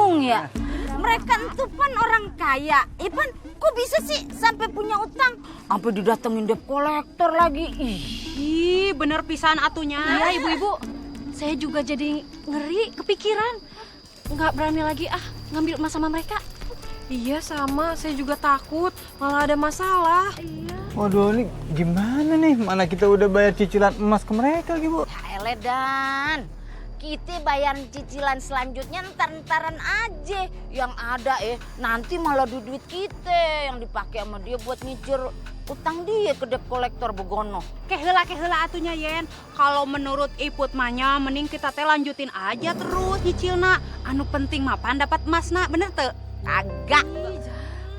bingung ya. Mereka itu pan orang kaya. Ipan kok bisa sih sampai punya utang? Sampai didatengin debt collector lagi. Ih, bener pisan atunya. Iya ibu-ibu, saya juga jadi ngeri, kepikiran. Nggak berani lagi ngambil emas sama mereka. Iya sama, saya juga takut malah ada masalah. Waduh, ini gimana nih? Mana kita udah bayar cicilan emas ke mereka lagi, Bu? Ya elah Dan, kita bayar cicilan selanjutnya ntar-ntaran aja. Yang ada nanti malah duit kita yang dipakai sama dia buat nyicil utang dia ke debt collector begono. Keheula atunya Yen. Kalau menurut Iput mahnya mending kita teh lanjutin aja terus nyicilna. Anu penting mah pan dapat emasna, bener teu? Kagak.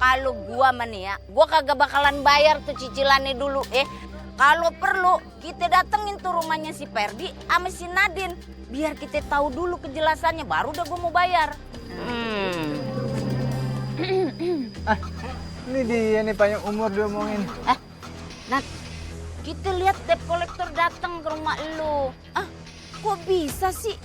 Kalau gua mah nih ya, gua kagak bakalan bayar tuh cicilannya dulu. Kalau perlu kita datengin tuh rumahnya si Perdi sama si Nadine. Biar kita tahu dulu kejelasannya, baru udah gua mau bayar. Ini dia nih panjang umur diomongin. Nat, kita lihat debt collector datang ke rumah lu. Kok bisa sih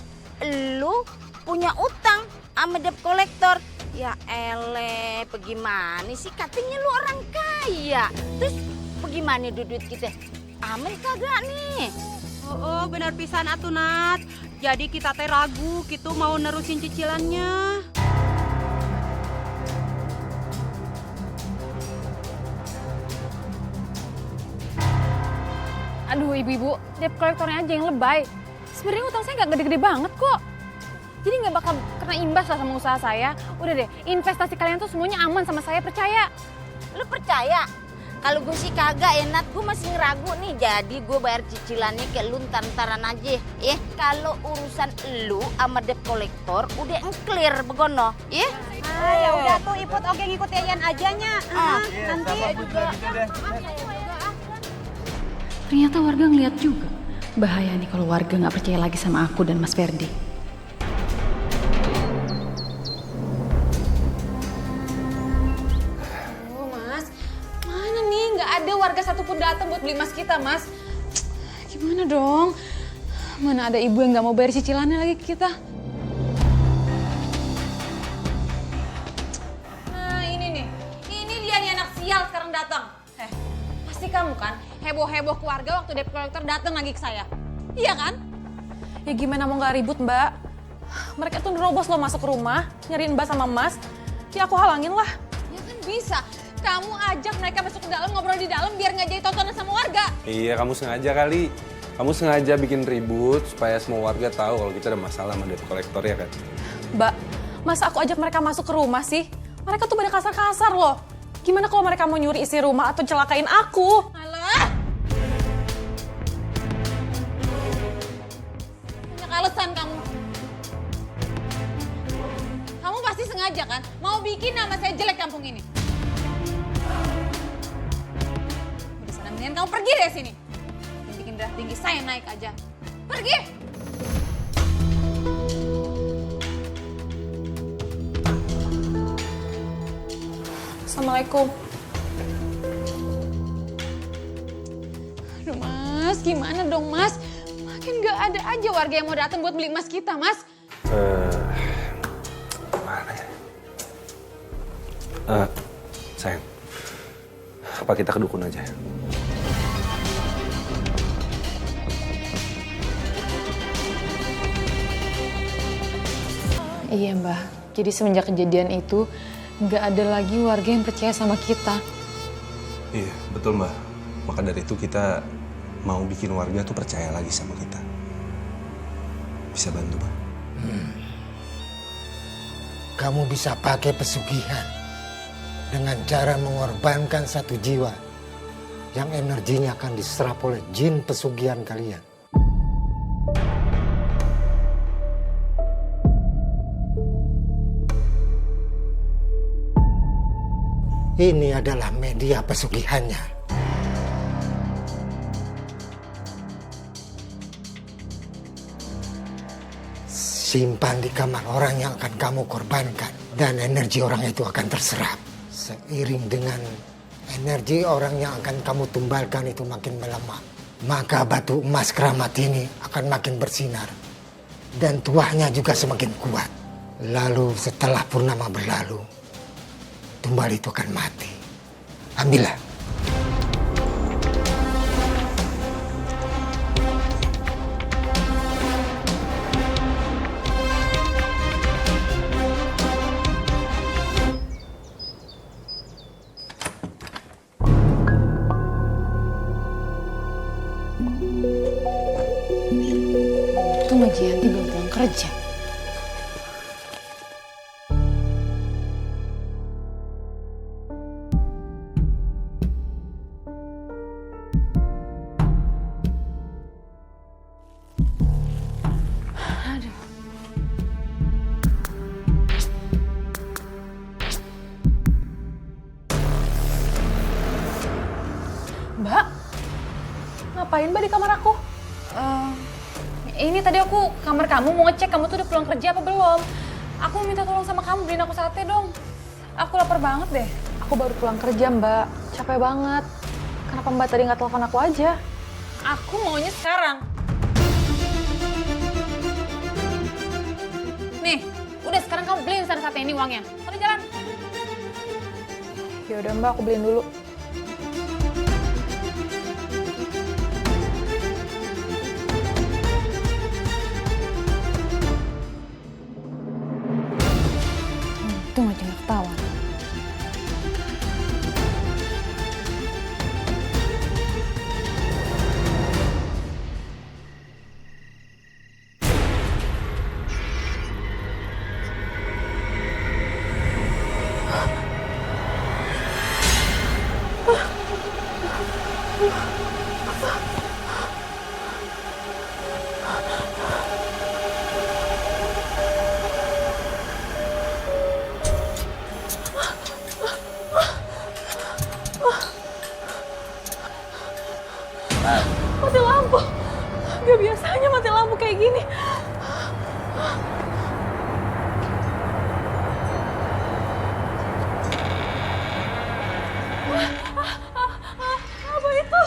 lu punya utang sama debt collector? Ya ele, bagaimana sih? Katanya lu orang kaya. Terus bagaimana duit kita? Aman kagak nih? Oh, bener pisan atuh Nat. Jadi kita teh ragu gitu mau nerusin cicilannya. Aduh ibu-ibu, debt collectornya aja yang lebay. Sebenarnya utang saya nggak gede-gede banget kok. Jadi nggak bakal kena imbas lah sama usaha saya. Udah deh, investasi kalian tuh semuanya aman sama saya, percaya. Lu percaya? Kalau gue sih kagak Nat, gue masih ngeragu nih. Jadi gue bayar cicilannya ke lu ntar-ntaran aja. Kalau urusan lu sama debt collector udah clear begono. Ya udah tuh Iput oke ngikut Yayan ajanya. Nanti juga. Ternyata warga ngeliat juga. Bahaya nih kalau warga nggak percaya lagi sama aku dan Mas Ferdi. Oh Mas, mana nih nggak ada warga satupun datang buat beli emas kita Mas. Gimana dong? Mana ada ibu yang nggak mau bayar cicilannya lagi ke kita? Nah ini nih dia nih anak sial sekarang datang. Pasti kamu kan heboh-heboh keluarga waktu debt collector datang lagi ke saya. Iya kan? Ya gimana mau nggak ribut Mbak? Mereka tuh nerobos loh masuk ke rumah, nyariin Mbak sama Mas. Ya aku halangin lah. Ya kan bisa. Kamu ajak mereka masuk ke dalam, ngobrol di dalam biar nggak jadi tontonan sama warga. Iya, kamu sengaja kali. Kamu sengaja bikin ribut supaya semua warga tahu kalau kita ada masalah sama debt collector ya kan? Mbak, masa aku ajak mereka masuk ke rumah sih? Mereka tuh pada kasar-kasar loh. Gimana kalau mereka mau nyuri isi rumah atau celakain aku? Alah! Banyak alasan kamu. Kamu pasti sengaja kan? Mau bikin nama saya jelek kampung ini. Udah sana mendingan kamu pergi dari sini. Dan bikin darah tinggi saya naik aja. Pergi! Assalamualaikum. Aduh Mas, gimana dong Mas? Makin gak ada aja warga yang mau datang buat beli emas kita Mas. Mana ya? Sayang, apa kita ke dukun aja? Iya Mbak, jadi semenjak kejadian itu nggak ada lagi warga yang percaya sama kita. Iya, betul Mbak. Maka dari itu kita mau bikin warga tuh percaya lagi sama kita. Bisa bantu, Mbak? Kamu bisa pakai pesugihan dengan cara mengorbankan satu jiwa yang energinya akan diserap oleh jin pesugihan kalian. Ini adalah media pesugihannya. Simpan di kamar orang yang akan kamu korbankan. Dan energi orang itu akan terserap. Seiring dengan energi orang yang akan kamu tumbalkan itu makin melemah. Maka batu emas keramat ini akan makin bersinar. Dan tuahnya juga semakin kuat. Lalu setelah purnama berlalu, tumbal itu akan mati. Ambillah. Itu Mbak Jianti belum pulang kerja. Mbak, ngapain Mbak di kamar aku? Ini tadi aku kamar kamu mau ngecek kamu tuh udah pulang kerja apa belum. Aku minta tolong sama kamu beliin aku sate dong. Aku lapar banget deh. Aku baru pulang kerja Mbak, capek banget. Kenapa Mbak tadi nggak telepon aku aja? Aku maunya sekarang. Nih, udah sekarang kamu beliin sate ini uangnya. Sana jalan. Ya udah Mbak, aku beliin dulu. Untung aja nggak ketahuan. Mati lampu. Gak biasanya mati lampu kayak gini. Apa itu?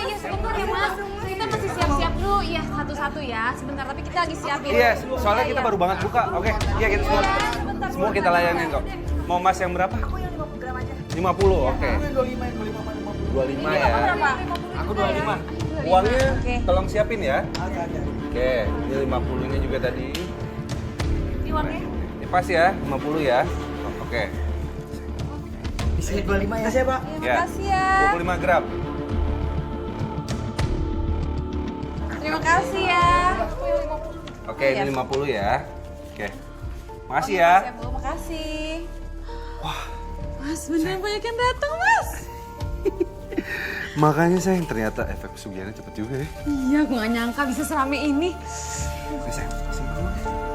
Iya, sebentar ya Mas. Kita masih siap-siap dulu. Iya, satu-satu ya. Sebentar, tapi kita lagi siapin. Iya, soalnya kita baru banget buka. Oke, iya kita semua kita layanin kok. Mau Mas yang berapa? Aku yang 50 gram aja. 50, oke. 25 ya. Aku 25. Uangnya tolong siapin ya. Oke, ini 50-nya juga tadi. Ini uangnya? Ini pas ya, 50 ya. Oke. Bisa 25 ya, Pak? Ya. Makasih ya. 25 gram. Terima kasih ya. Oke, ini 50 ya. Oke. Makasih ya. Makasih ya, Bu. Makasih. Wah. Mas, beneran banyak yang datang, Mas. Makanya sayang, ternyata efek pesugihannya cepet juga ya. Iya, aku gak nyangka bisa serame ini. Oke sayang, simpan dulu.